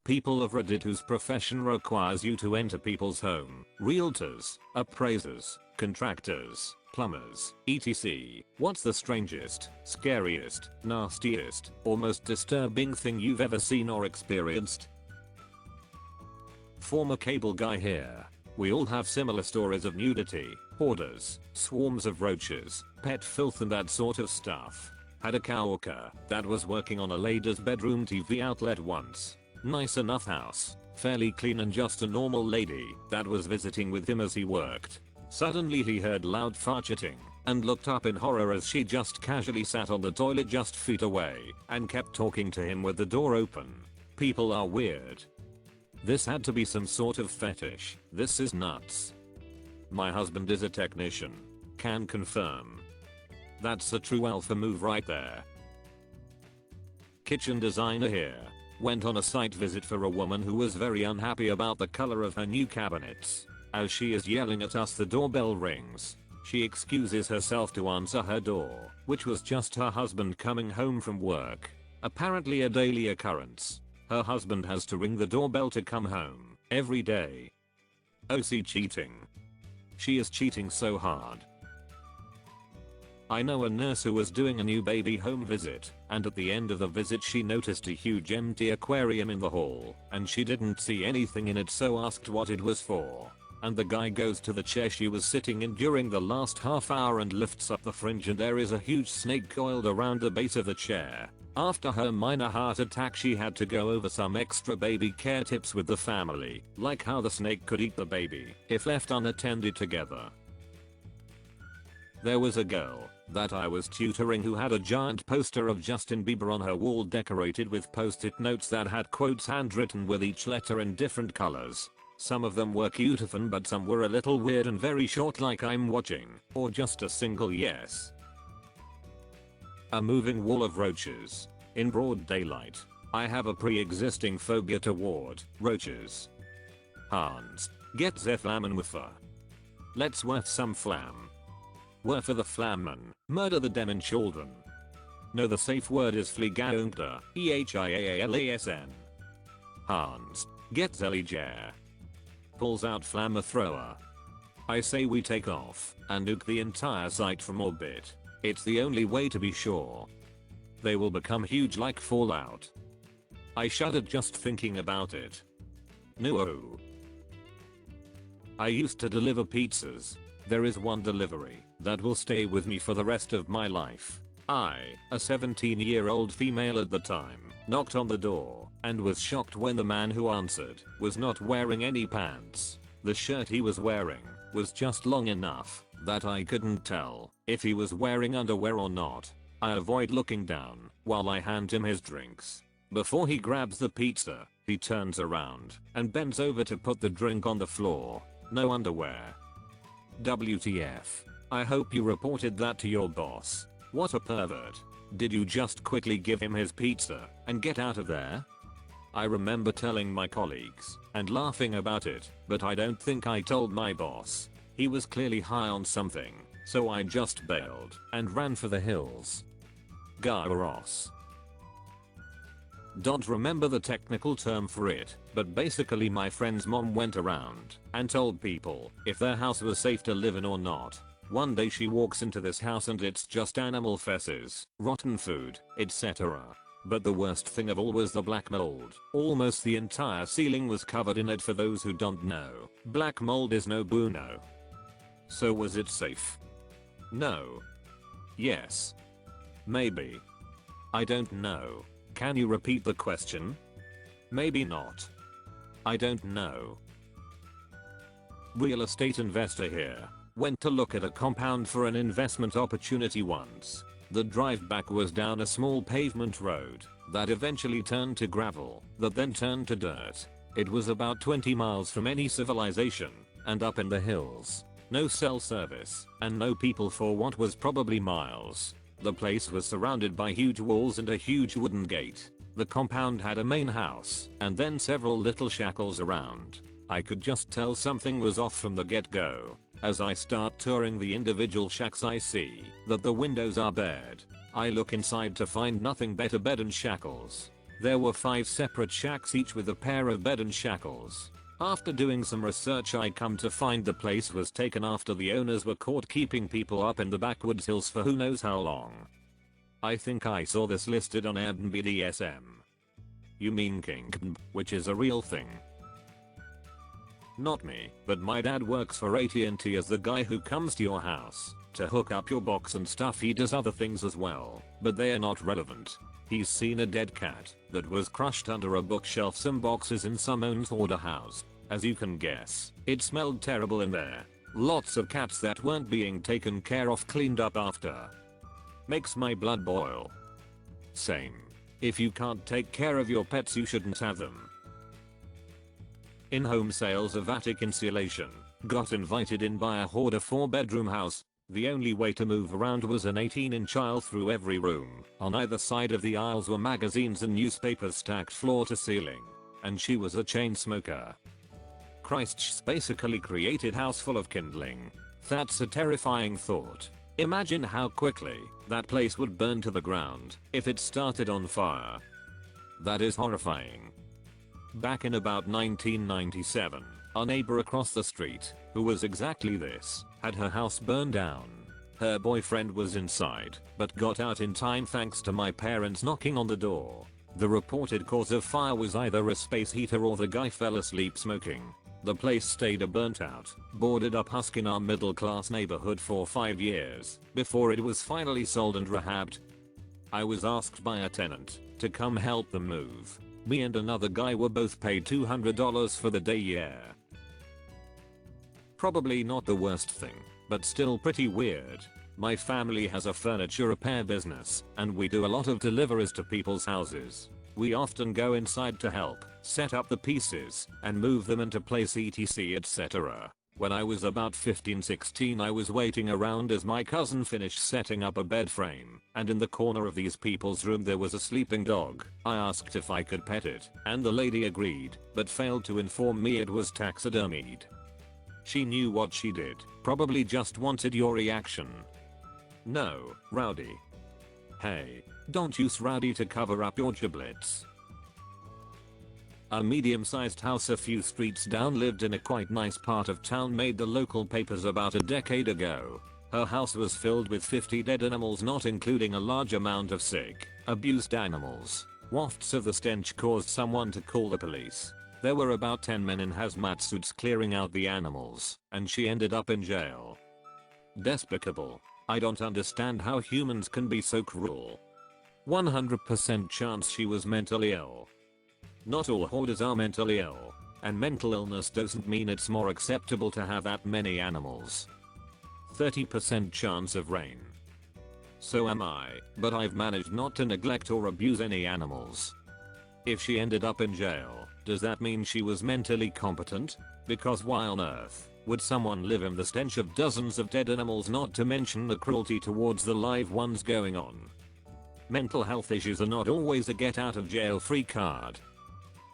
People of Reddit whose profession requires you to enter people's home. Realtors, appraisers, contractors, plumbers, etc. What's the strangest, scariest, nastiest, or most disturbing thing you've ever seen or experienced? Former cable guy here. We all have similar stories of nudity, hoarders, swarms of roaches, pet filth and that sort of stuff. Had a coworker that was working on a lady's bedroom TV outlet once. Nice enough house, fairly clean and just a normal lady that was visiting with him as he worked. Suddenly he heard loud farting and looked up in horror as she just casually sat on the toilet just feet away and kept talking to him with the door open. People are weird. This had to be some sort of fetish. This is nuts. My husband is a technician. Can confirm. That's a true alpha move right there. Kitchen designer here. Went on a site visit for a woman who was very unhappy about the color of her new cabinets. As she is yelling at us, the doorbell rings. She excuses herself to answer her door, which was just her husband coming home from work. Apparently a daily occurrence. Her husband has to ring the doorbell to come home every day. OC cheating. She is cheating so hard. I know a nurse who was doing a new baby home visit, and at the end of the visit she noticed a huge empty aquarium in the hall, and she didn't see anything in it, so asked what it was for. And the guy goes to the chair she was sitting in during the last half hour and lifts up the fringe, and there is a huge snake coiled around the base of the chair. After her minor heart attack she had to go over some extra baby care tips with the family, like how the snake could eat the baby if left unattended together. There was a girl that I was tutoring who had a giant poster of Justin Bieber on her wall, decorated with post-it notes that had quotes handwritten with each letter in different colors. Some of them were cute fun, but some were a little weird and very short, like I'm watching, or just a single yes. A moving wall of roaches. In broad daylight. I have a pre-existing phobia toward roaches. Hans. Get the Flammenwerfer. Let's worth some flam. Were for the Flammen, murder the Demon children. No, the safe word is Fliegaunkter, EHIAALASN. Hans. Get Zeliger. Pulls out flamethrower. I say we take off and nuke the entire site from orbit. It's the only way to be sure. They will become huge like Fallout. I shuddered just thinking about it. No. I used to deliver pizzas. There is one delivery that will stay with me for the rest of my life. I, a 17-year-old female at the time, knocked on the door and was shocked when the man who answered was not wearing any pants. The shirt he was wearing was just long enough that I couldn't tell if he was wearing underwear or not. I avoid looking down while I hand him his drinks. Before he grabs the pizza, he turns around and bends over to put the drink on the floor. No underwear. WTF. I hope you reported that to your boss. What a pervert. Did you just quickly give him his pizza and get out of there? I remember telling my colleagues and laughing about it, but I don't think I told my boss. He was clearly high on something, so I just bailed and ran for the hills. Garros. Don't remember the technical term for it, but basically my friend's mom went around and told people if their house was safe to live in or not. One day she walks into this house and it's just animal feces, rotten food, etc. But the worst thing of all was the black mold. Almost the entire ceiling was covered in it. For those who don't know, black mold is no bueno. So was it safe? No. Yes. Maybe. I don't know. Can you repeat the question? Maybe not. I don't know. Real estate investor here. Went to look at a compound for an investment opportunity once. The drive back was down a small pavement road that eventually turned to gravel, that then turned to dirt. It was about 20 miles from any civilization and up in the hills. No cell service and no people for what was probably miles. The place was surrounded by huge walls and a huge wooden gate. The compound had a main house and then several little shackles around. I could just tell something was off from the get-go. As I start touring the individual shacks, I see that the windows are barred. I look inside to find nothing but a bed and shackles. There were 5 separate shacks, each with a pair of bed and shackles. After doing some research, I come to find the place was taken after the owners were caught keeping people up in the backwoods hills for who knows how long. I think I saw this listed on Airbnb DSM. You mean kink, which is a real thing. Not me, but my dad works for AT&T as the guy who comes to your house to hook up your box and stuff. He does other things as well, but they are not relevant. He's seen a dead cat that was crushed under a bookshelf, some boxes in someone's hoarder house. As you can guess, it smelled terrible in there. Lots of cats that weren't being taken care of cleaned up after. Makes my blood boil. Same. If you can't take care of your pets, you shouldn't have them. In-home sales of attic insulation. Got invited in by a Hoarder 4-bedroom house. The only way to move around was an 18-inch aisle through every room. On either side of the aisles were magazines and newspapers stacked floor to ceiling. And she was a chain smoker. Christ's basically created house full of kindling. That's a terrifying thought. Imagine how quickly that place would burn to the ground if it started on fire. That is horrifying. Back in about 1997, our neighbor across the street, who was exactly this, had her house burned down. Her boyfriend was inside, but got out in time thanks to my parents knocking on the door. The reported cause of fire was either a space heater or the guy fell asleep smoking. The place stayed a burnt out, boarded up husk in our middle class neighborhood for 5 years before it was finally sold and rehabbed. I was asked by a tenant to come help them move. Me and another guy were both paid $200 for the day. Yeah. Probably not the worst thing, but still pretty weird. My family has a furniture repair business, and we do a lot of deliveries to people's houses. We often go inside to help set up the pieces and move them into place, etc, etc. When I was about 15-16, I was waiting around as my cousin finished setting up a bed frame, and in the corner of these people's room there was a sleeping dog. I asked if I could pet it, and the lady agreed, but failed to inform me it was taxidermied. She knew what she did, probably just wanted your reaction. No, Rowdy. Hey, don't use Rowdy to cover up your giblets. A medium-sized house a few streets down lived in a quite nice part of town, made the local papers about a decade ago. Her house was filled with 50 dead animals, not including a large amount of sick, abused animals. Wafts of the stench caused someone to call the police. There were about 10 men in hazmat suits clearing out the animals, and she ended up in jail. Despicable. I don't understand how humans can be so cruel. 100% chance she was mentally ill. Not all hoarders are mentally ill, and mental illness doesn't mean it's more acceptable to have that many animals. 30% chance of rain. So am I, but I've managed not to neglect or abuse any animals. If she ended up in jail, does that mean she was mentally competent? Because why on earth would someone live in the stench of dozens of dead animals, not to mention the cruelty towards the live ones going on? Mental health issues are not always a get out of jail free card.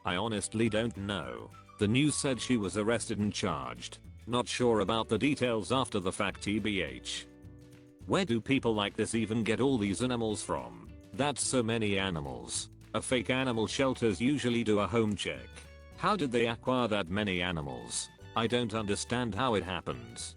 I honestly don't know. The news said she was arrested and charged. Not sure about the details after the fact, tbh. Where do people like this even get all these animals from? That's so many animals. A fake animal shelters usually do a home check. How did they acquire that many animals? I don't understand how it happens.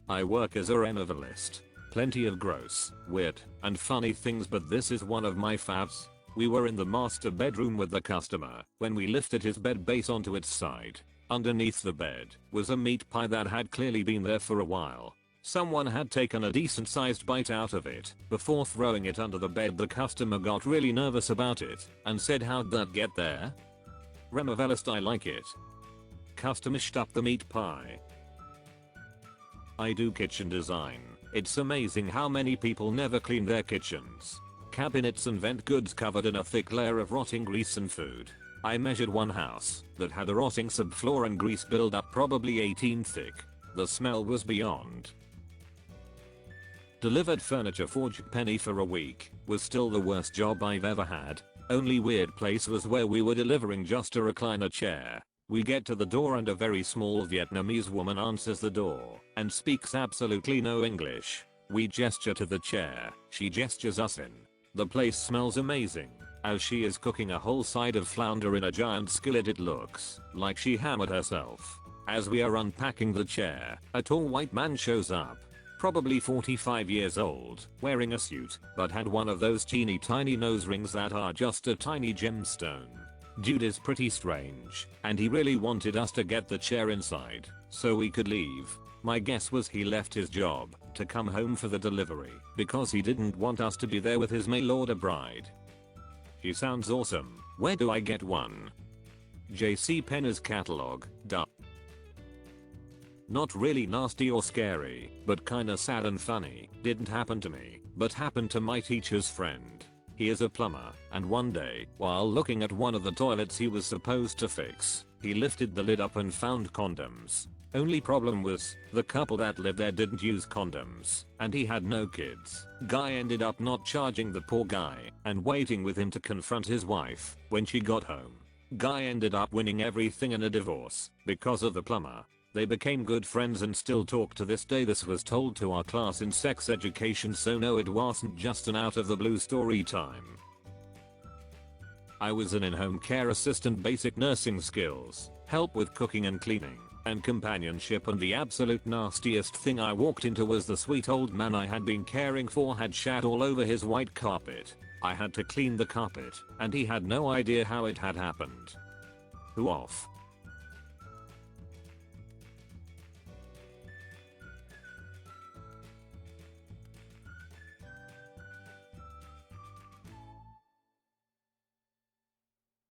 I work as a renovalist. Plenty of gross, weird, and funny things, but this is one of my faves. We were in the master bedroom with the customer when we lifted his bed base onto its side. Underneath the bed was a meat pie that had clearly been there for a while. Someone had taken a decent sized bite out of it before throwing it under the bed. The customer got really nervous about it and said, "How'd that get there?" Renovalist, I like it. Customer stuffed the meat pie. I do kitchen design. It's amazing how many people never clean their kitchens. Cabinets and vent goods covered in a thick layer of rotting grease and food. I measured one house that had a rotting subfloor and grease buildup, probably 18 thick. The smell was beyond. Delivered furniture for penny for a week. Was still the worst job I've ever had. Only weird place was where we were delivering just a recliner chair. We get to the door and a very small Vietnamese woman answers the door and speaks absolutely no English. We gesture to the chair. She gestures us in. The place smells amazing. as she is cooking a whole side of flounder in a giant skillet. It looks like she hammered herself. As we are unpacking the chair, a tall white man shows up. Probably 45 years old, wearing a suit, but had one of those teeny tiny nose rings that are just a tiny gemstone. Dude is pretty strange, and he really wanted us to get the chair inside, so we could leave. My guess was he left his job to come home for the delivery, because he didn't want us to be there with his mail order bride. He sounds awesome. Where do I get one? JC Penney's catalog, duh. Not really nasty or scary, but kinda sad and funny. Didn't happen to me, but happened to my teacher's friend. He is a plumber, and one day, while looking at one of the toilets he was supposed to fix, he lifted the lid up and found condoms. Only problem was, the couple that lived there didn't use condoms, and he had no kids. Guy ended up not charging the poor guy, and waiting with him to confront his wife when she got home. Guy ended up winning everything in a divorce, because of the plumber. They became good friends and still talk to this day. This was told to our class in sex education, so no, it wasn't just an out of the blue story time. I was an in-home care assistant, basic nursing skills, help with cooking and cleaning, and companionship, and the absolute nastiest thing I walked into was the sweet old man I had been caring for had shat all over his white carpet. I had to clean the carpet, and he had no idea how it had happened. Who off?